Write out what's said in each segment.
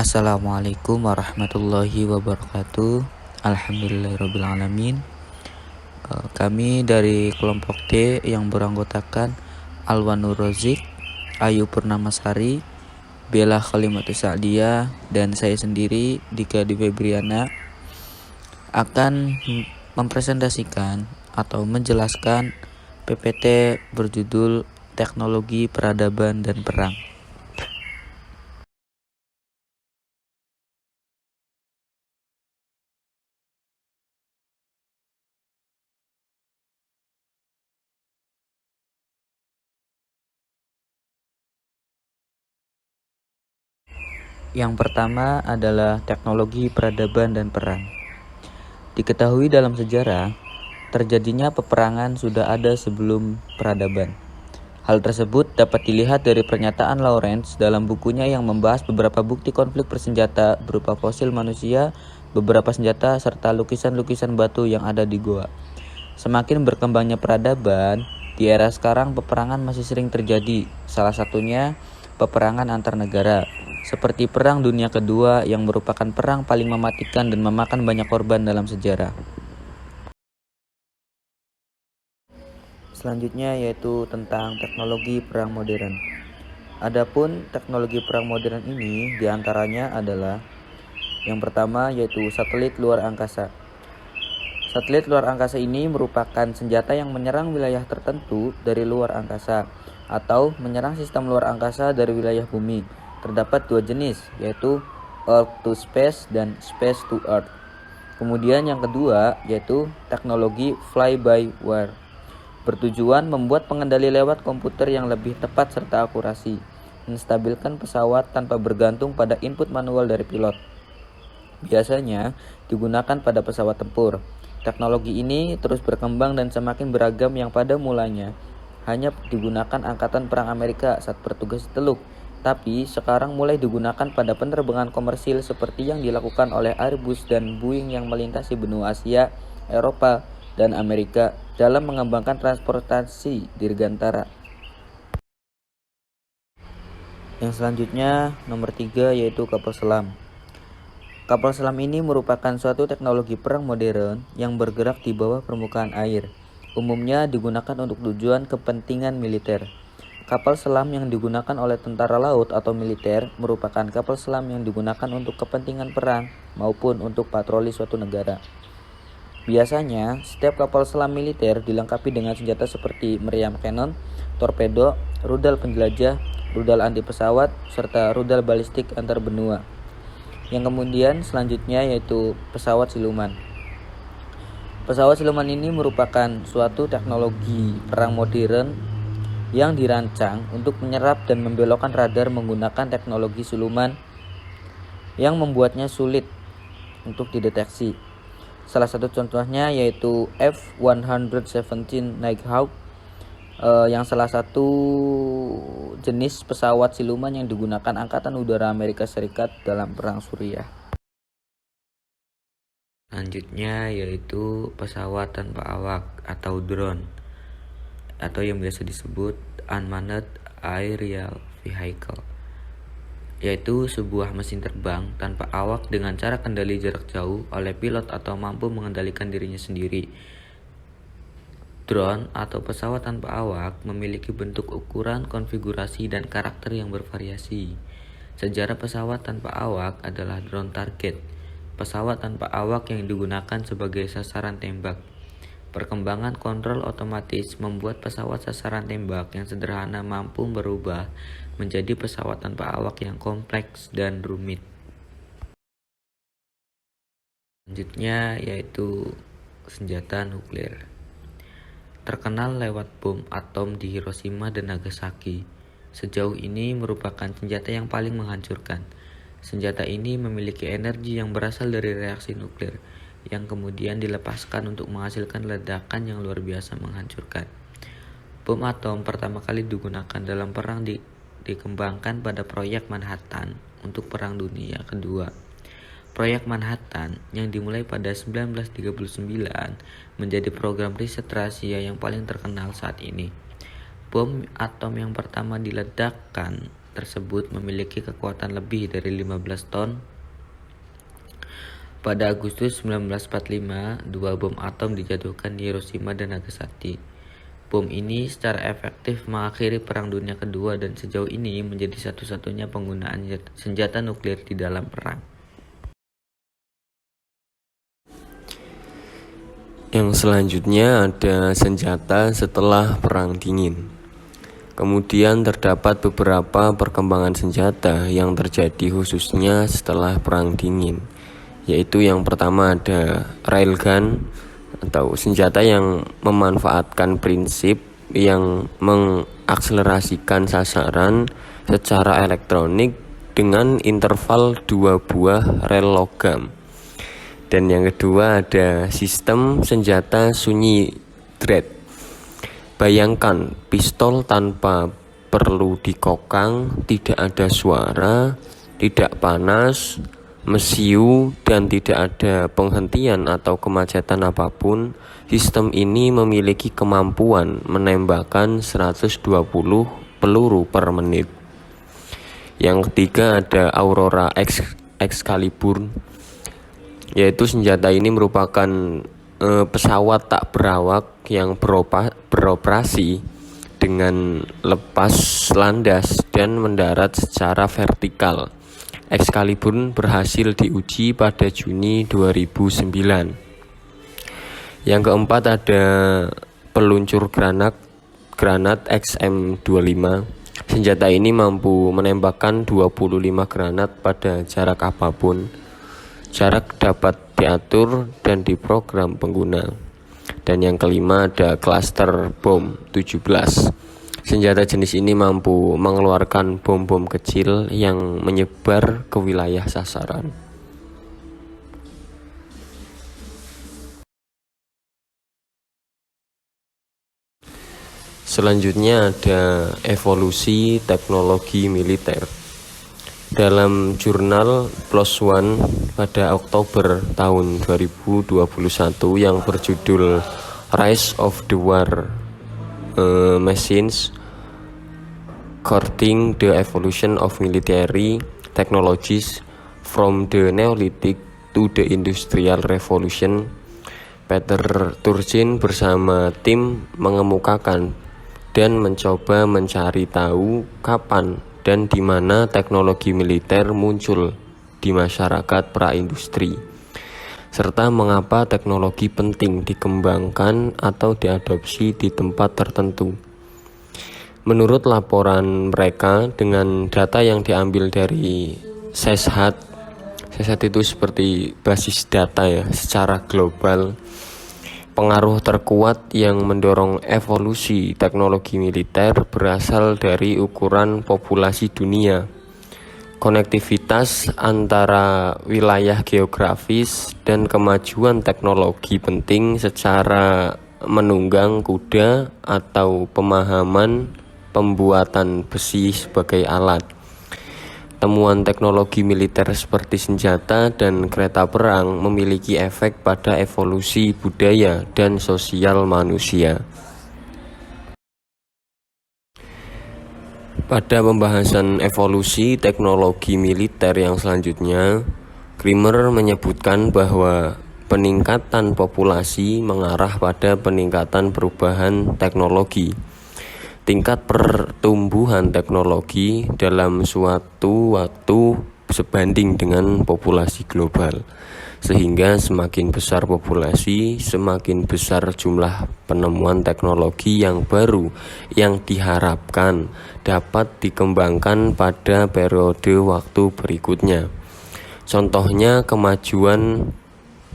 Assalamualaikum warahmatullahi wabarakatuh. Alhamdulillahirrabbilalamin. Kami dari kelompok D yang beranggotakan Alwanur Rozik, Ayu Purnamasari, Bella Khalimatus Sa'diyah, dan saya sendiri Dika Febriana akan mempresentasikan atau menjelaskan PPT berjudul Teknologi Peradaban dan Perang. Yang pertama adalah teknologi peradaban dan perang. Diketahui dalam sejarah, terjadinya peperangan sudah ada sebelum peradaban. Hal tersebut dapat dilihat dari pernyataan Lawrence dalam bukunya yang membahas beberapa bukti konflik bersenjata berupa fosil manusia, beberapa senjata, serta lukisan-lukisan batu yang ada di goa. Semakin berkembangnya peradaban, di era sekarang peperangan masih sering terjadi, salah satunya peperangan antar negara, seperti Perang Dunia Kedua yang merupakan perang paling mematikan dan memakan banyak korban dalam sejarah. Selanjutnya yaitu tentang teknologi perang modern. Adapun teknologi perang modern ini diantaranya adalah yang pertama yaitu satelit luar angkasa. Satelit luar angkasa ini merupakan senjata yang menyerang wilayah tertentu dari luar angkasa atau menyerang sistem luar angkasa dari wilayah bumi. Terdapat dua jenis, yaitu Earth to Space dan Space to Earth. Kemudian yang kedua yaitu teknologi fly-by-wire, bertujuan membuat pengendali lewat komputer yang lebih tepat serta akurasi, menstabilkan pesawat tanpa bergantung pada input manual dari pilot. Biasanya digunakan pada pesawat tempur. Teknologi ini terus berkembang dan semakin beragam yang pada mulanya hanya digunakan Angkatan Perang Amerika saat bertugas di Teluk, tapi sekarang mulai digunakan pada penerbangan komersil seperti yang dilakukan oleh Airbus dan Boeing yang melintasi benua Asia, Eropa, dan Amerika dalam mengembangkan transportasi dirgantara. Yang selanjutnya nomor 3 yaitu kapal selam. Kapal selam ini merupakan suatu teknologi perang modern yang bergerak di bawah permukaan air. Umumnya digunakan untuk tujuan kepentingan militer. Kapal selam yang digunakan oleh tentara laut atau militer merupakan kapal selam yang digunakan untuk kepentingan perang maupun untuk patroli suatu negara. Biasanya, setiap kapal selam militer dilengkapi dengan senjata seperti meriam kanon, torpedo, rudal penjelajah, rudal anti pesawat, serta rudal balistik antar benua. Yang kemudian selanjutnya yaitu pesawat siluman. Pesawat siluman ini merupakan suatu teknologi perang modern yang dirancang untuk menyerap dan membelokkan radar menggunakan teknologi siluman yang membuatnya sulit untuk dideteksi. Salah satu contohnya yaitu F-117 Nighthawk yang salah satu jenis pesawat siluman yang digunakan Angkatan Udara Amerika Serikat dalam Perang Suriah. Selanjutnya yaitu pesawat tanpa awak atau drone, atau yang biasa disebut Unmanned Aerial Vehicle, yaitu sebuah mesin terbang tanpa awak dengan cara kendali jarak jauh oleh pilot atau mampu mengendalikan dirinya sendiri. Drone atau pesawat tanpa awak memiliki bentuk, ukuran, konfigurasi, dan karakter yang bervariasi. Sejarah pesawat tanpa awak adalah drone target, pesawat tanpa awak yang digunakan sebagai sasaran tembak. Perkembangan kontrol otomatis membuat pesawat sasaran tembak yang sederhana mampu berubah menjadi pesawat tanpa awak yang kompleks dan rumit. Selanjutnya yaitu senjata nuklir. Terkenal lewat bom atom di Hiroshima dan Nagasaki, sejauh ini merupakan senjata yang paling menghancurkan. Senjata ini memiliki energi yang berasal dari reaksi nuklir, yang kemudian dilepaskan untuk menghasilkan ledakan yang luar biasa menghancurkan. Bom atom pertama kali digunakan dalam perang dikembangkan pada proyek Manhattan untuk Perang Dunia Kedua. Proyek Manhattan yang dimulai pada 1939 menjadi program riset rahasia yang paling terkenal saat ini. Bom atom yang pertama diledakkan tersebut memiliki kekuatan lebih dari 15 ton. Pada Agustus 1945, 2 bom atom dijatuhkan di Hiroshima dan Nagasaki. Bom ini secara efektif mengakhiri Perang Dunia Kedua dan sejauh ini menjadi satu-satunya penggunaan senjata nuklir di dalam perang. Yang selanjutnya ada senjata setelah Perang Dingin. Kemudian terdapat beberapa perkembangan senjata yang terjadi khususnya setelah Perang Dingin, yaitu yang pertama ada railgun atau senjata yang memanfaatkan prinsip yang mengakselerasikan sasaran secara elektronik dengan interval 2 buah rel logam. Dan yang kedua ada sistem senjata sunyi dread. Bayangkan pistol tanpa perlu dikokang, tidak ada suara, tidak panas, mesiu, dan tidak ada penghentian atau kemacetan apapun. Sistem ini memiliki kemampuan menembakkan 120 peluru per menit. Yang ketiga ada Aurora Excalibur, yaitu senjata ini merupakan pesawat tak berawak yang beroperasi dengan lepas landas dan mendarat secara vertikal. Excalibur berhasil diuji pada Juni 2009. Yang keempat ada peluncur granat XM25. Senjata ini mampu menembakkan 25 granat pada jarak apapun. Jarak dapat diatur dan diprogram pengguna. Dan yang kelima ada cluster bom 17. Senjata jenis ini mampu mengeluarkan bom-bom kecil yang menyebar ke wilayah sasaran. Selanjutnya ada evolusi teknologi militer. Dalam jurnal PLOS ONE pada Oktober tahun 2021 yang berjudul Rise of the War Machines, Courting the Evolution of Military Technologies from the Neolithic to the Industrial Revolution, Peter Turchin bersama tim mengemukakan dan mencoba mencari tahu kapan dan di mana teknologi militer muncul di masyarakat praindustri, serta mengapa teknologi penting dikembangkan atau diadopsi di tempat tertentu. Menurut laporan mereka, dengan data yang diambil dari SESHAT itu seperti basis data ya, secara global, pengaruh terkuat yang mendorong evolusi teknologi militer berasal dari ukuran populasi dunia, konektivitas antara wilayah geografis, dan kemajuan teknologi penting secara menunggang kuda atau pemahaman pembuatan besi sebagai alat. Temuan teknologi militer seperti senjata dan kereta perang memiliki efek pada evolusi budaya dan sosial manusia. Pada pembahasan evolusi teknologi militer yang selanjutnya, Creamer menyebutkan bahwa peningkatan populasi mengarah pada peningkatan perubahan teknologi. Tingkat pertumbuhan teknologi dalam suatu waktu sebanding dengan populasi global, sehingga semakin besar populasi, semakin besar jumlah penemuan teknologi yang baru yang diharapkan dapat dikembangkan pada periode waktu berikutnya. Contohnya kemajuan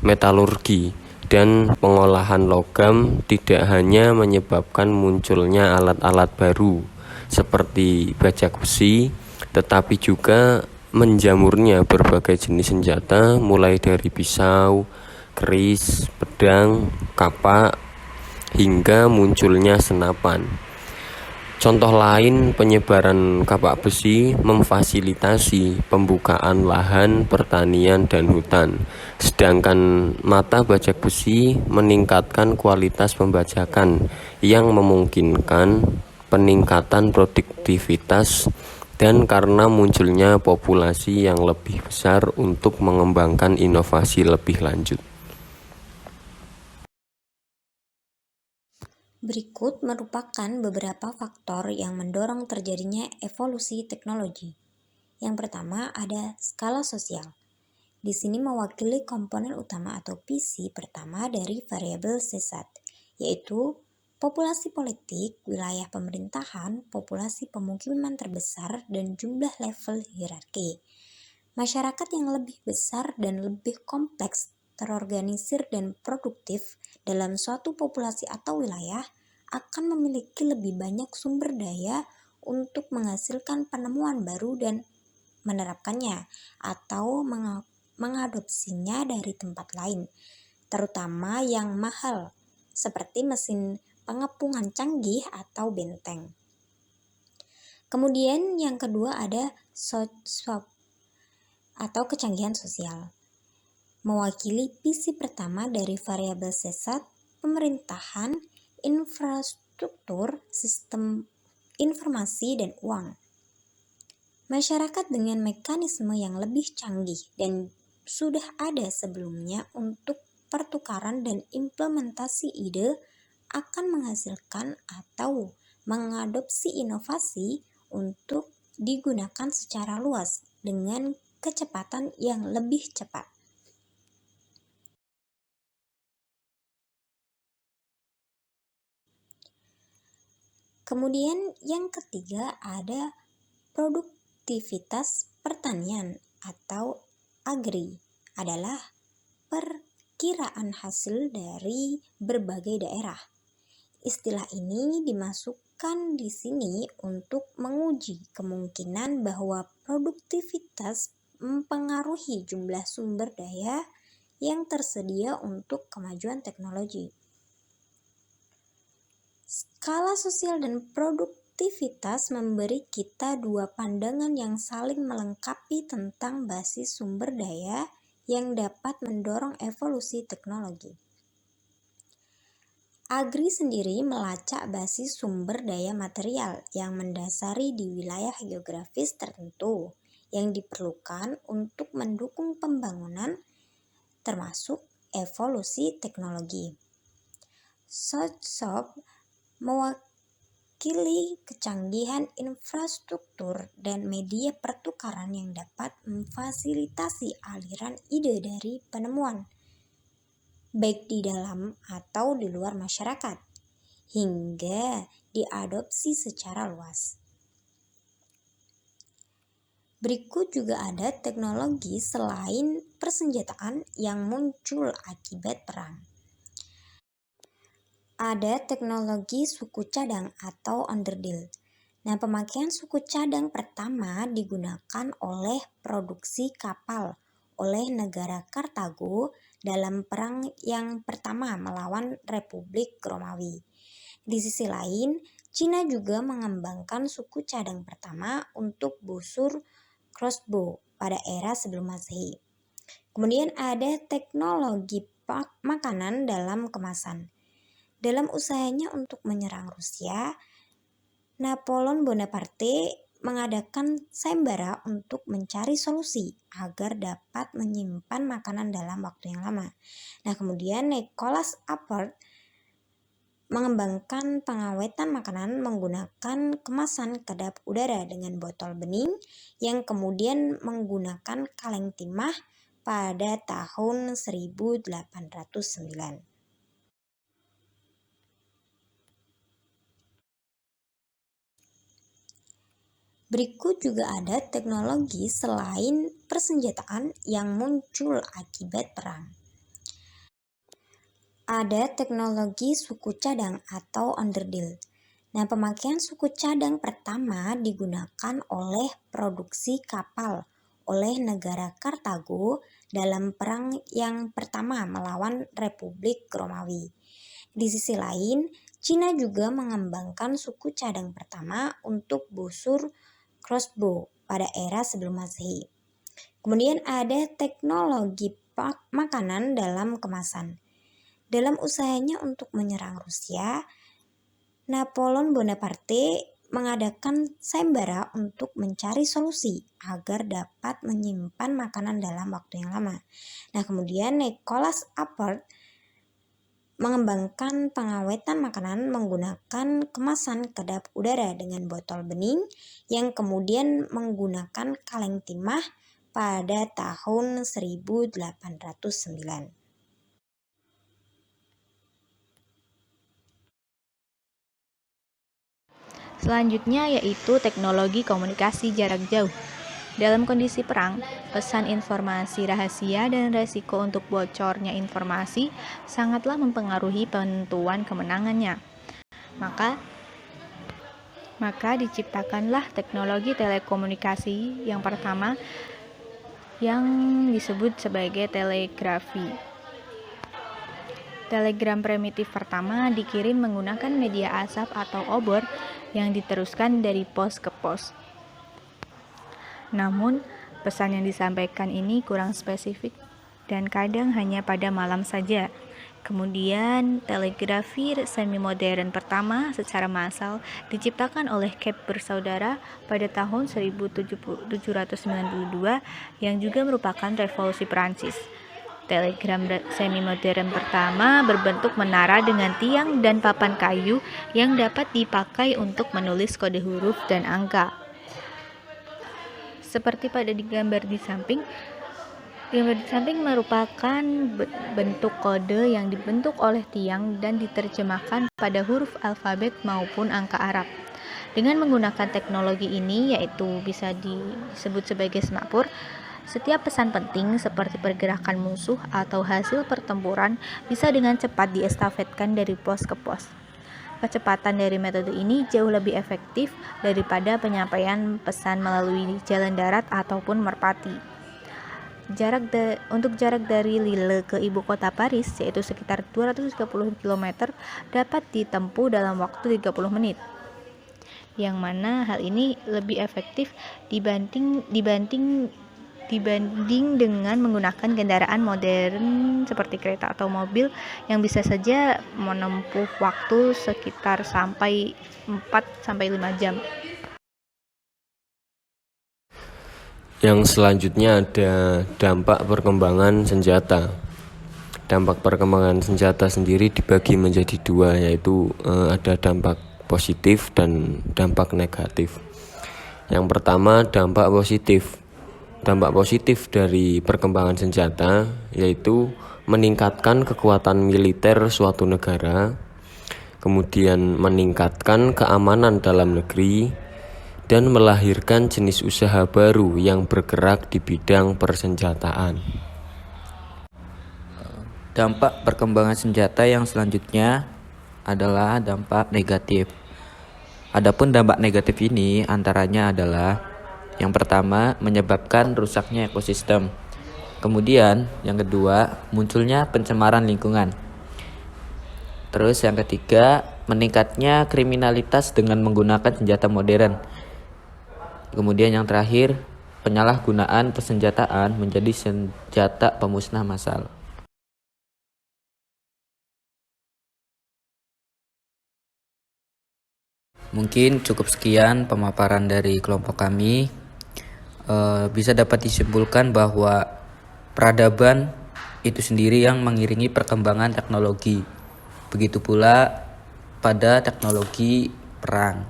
metalurgi dan pengolahan logam tidak hanya menyebabkan munculnya alat-alat baru seperti bajak besi, tetapi juga menjamurnya berbagai jenis senjata mulai dari pisau, keris, pedang, kapak, hingga munculnya senapan. Contoh lain, penyebaran kapak besi memfasilitasi pembukaan lahan pertanian dan hutan, sedangkan mata bajak besi meningkatkan kualitas pembajakan yang memungkinkan peningkatan produktivitas dan karena munculnya populasi yang lebih besar untuk mengembangkan inovasi lebih lanjut. Berikut merupakan beberapa faktor yang mendorong terjadinya evolusi teknologi. Yang pertama ada skala sosial. Di sini mewakili komponen utama atau PC pertama dari variabel C-SAT, yaitu populasi politik, wilayah pemerintahan, populasi pemukiman terbesar, dan jumlah level hierarki. Masyarakat yang lebih besar dan lebih kompleks, terorganisir dan produktif dalam suatu populasi atau wilayah akan memiliki lebih banyak sumber daya untuk menghasilkan penemuan baru dan menerapkannya atau mengadopsinya dari tempat lain, terutama yang mahal, seperti mesin pengepungan canggih atau benteng. Kemudian yang kedua ada SWOT atau kecanggihan sosial. Mewakili PC pertama dari variabel C-SAT, pemerintahan, infrastruktur, sistem informasi, dan uang. Masyarakat dengan mekanisme yang lebih canggih dan sudah ada sebelumnya untuk pertukaran dan implementasi ide akan menghasilkan atau mengadopsi inovasi untuk digunakan secara luas dengan kecepatan yang lebih cepat. Kemudian yang ketiga ada produktivitas pertanian atau agri, adalah perkiraan hasil dari berbagai daerah. Istilah ini dimasukkan di sini untuk menguji kemungkinan bahwa produktivitas mempengaruhi jumlah sumber daya yang tersedia untuk kemajuan teknologi. Skala sosial dan produktivitas memberi kita dua pandangan yang saling melengkapi tentang basis sumber daya yang dapat mendorong evolusi teknologi. Agri sendiri melacak basis sumber daya material yang mendasari di wilayah geografis tertentu yang diperlukan untuk mendukung pembangunan, termasuk evolusi teknologi. SWOT mewakili kecanggihan infrastruktur dan media pertukaran yang dapat memfasilitasi aliran ide dari penemuan, baik di dalam atau di luar masyarakat, hingga diadopsi secara luas. Berikut juga ada teknologi selain persenjataan yang muncul akibat perang. Ada teknologi suku cadang atau underdill. Nah, pemakaian suku cadang pertama digunakan oleh produksi kapal oleh negara Kartago dalam perang yang pertama melawan Republik Romawi. Di sisi lain, Cina juga mengembangkan suku cadang pertama untuk busur crossbow pada era sebelum Masehi. Kemudian ada teknologi makanan dalam kemasan. Dalam usahanya untuk menyerang Rusia, Napoleon Bonaparte mengadakan sayembara untuk mencari solusi agar dapat menyimpan makanan dalam waktu yang lama. Nah, kemudian Nicholas Appert mengembangkan pengawetan makanan menggunakan kemasan kedap udara dengan botol bening yang kemudian menggunakan kaleng timah pada tahun 1809. Berikut juga ada teknologi selain persenjataan yang muncul akibat perang. Ada teknologi suku cadang atau underdill. Nah, pemakaian suku cadang pertama digunakan oleh produksi kapal oleh negara Kartago dalam perang yang pertama melawan Republik Romawi. Di sisi lain, Cina juga mengembangkan suku cadang pertama untuk busur crossbow pada era sebelum Masehi. Kemudian ada teknologi makanan dalam kemasan. Dalam usahanya untuk menyerang Rusia, Napoleon Bonaparte mengadakan sayembara untuk mencari solusi agar dapat menyimpan makanan dalam waktu yang lama. Nah, kemudian Nicholas Appert mengembangkan pengawetan makanan menggunakan kemasan kedap udara dengan botol bening yang kemudian menggunakan kaleng timah pada tahun 1809. Selanjutnya yaitu teknologi komunikasi jarak jauh. Dalam kondisi perang, pesan informasi rahasia dan resiko untuk bocornya informasi sangatlah mempengaruhi penentuan kemenangannya. Maka diciptakanlah teknologi telekomunikasi yang pertama yang disebut sebagai telegrafi. Telegram primitif pertama dikirim menggunakan media asap atau obor yang diteruskan dari pos ke pos. Namun, pesan yang disampaikan ini kurang spesifik dan kadang hanya pada malam saja. Kemudian, telegrafi semi-modern pertama secara massal diciptakan oleh Kepler bersaudara pada tahun 1792 yang juga merupakan revolusi Prancis. Telegram semi-modern pertama berbentuk menara dengan tiang dan papan kayu yang dapat dipakai untuk menulis kode huruf dan angka. Seperti pada gambar di samping merupakan bentuk kode yang dibentuk oleh tiang dan diterjemahkan pada huruf alfabet maupun angka Arab. Dengan menggunakan teknologi ini, yaitu bisa disebut sebagai semapur, setiap pesan penting seperti pergerakan musuh atau hasil pertempuran bisa dengan cepat diestafetkan dari pos ke pos. Kecepatan dari metode ini jauh lebih efektif daripada penyampaian pesan melalui jalan darat ataupun merpati. Untuk jarak dari Lille ke ibu kota Paris, yaitu sekitar 230 km, dapat ditempuh dalam waktu 30 menit. Yang mana hal ini lebih efektif dibanding dengan menggunakan kendaraan modern seperti kereta atau mobil yang bisa saja menempuh waktu sekitar sampai 4-5 jam. Yang selanjutnya ada dampak perkembangan senjata. Dampak perkembangan senjata sendiri dibagi menjadi dua, yaitu ada dampak positif dan dampak negatif. Yang pertama, dampak positif. Dampak positif dari perkembangan senjata yaitu meningkatkan kekuatan militer suatu negara, kemudian meningkatkan keamanan dalam negeri, dan melahirkan jenis usaha baru yang bergerak di bidang persenjataan. Dampak perkembangan senjata yang selanjutnya adalah dampak negatif. Adapun dampak negatif ini antaranya adalah yang pertama, menyebabkan rusaknya ekosistem. Kemudian, yang kedua, munculnya pencemaran lingkungan. Terus yang ketiga, meningkatnya kriminalitas dengan menggunakan senjata modern. Kemudian yang terakhir, penyalahgunaan persenjataan menjadi senjata pemusnah massal. Mungkin cukup sekian pemaparan dari kelompok kami. Bisa dapat disimpulkan bahwa peradaban itu sendiri yang mengiringi perkembangan teknologi. Begitu pula pada teknologi perang.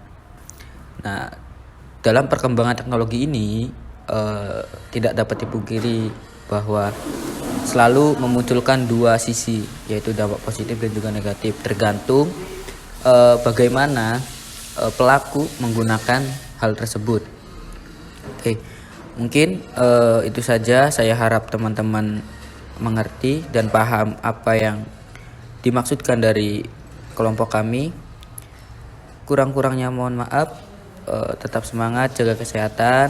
Nah, dalam perkembangan teknologi ini tidak dapat dipungkiri bahwa selalu memunculkan dua sisi, yaitu dampak positif dan juga negatif, tergantung bagaimana pelaku menggunakan hal tersebut. Oke. Mungkin itu saja. Saya harap teman-teman mengerti dan paham apa yang dimaksudkan dari kelompok kami. Kurang-kurangnya mohon maaf. Tetap semangat, jaga kesehatan.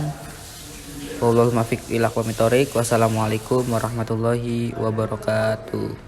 Wassalamualaikum warahmatullahi wabarakatuh.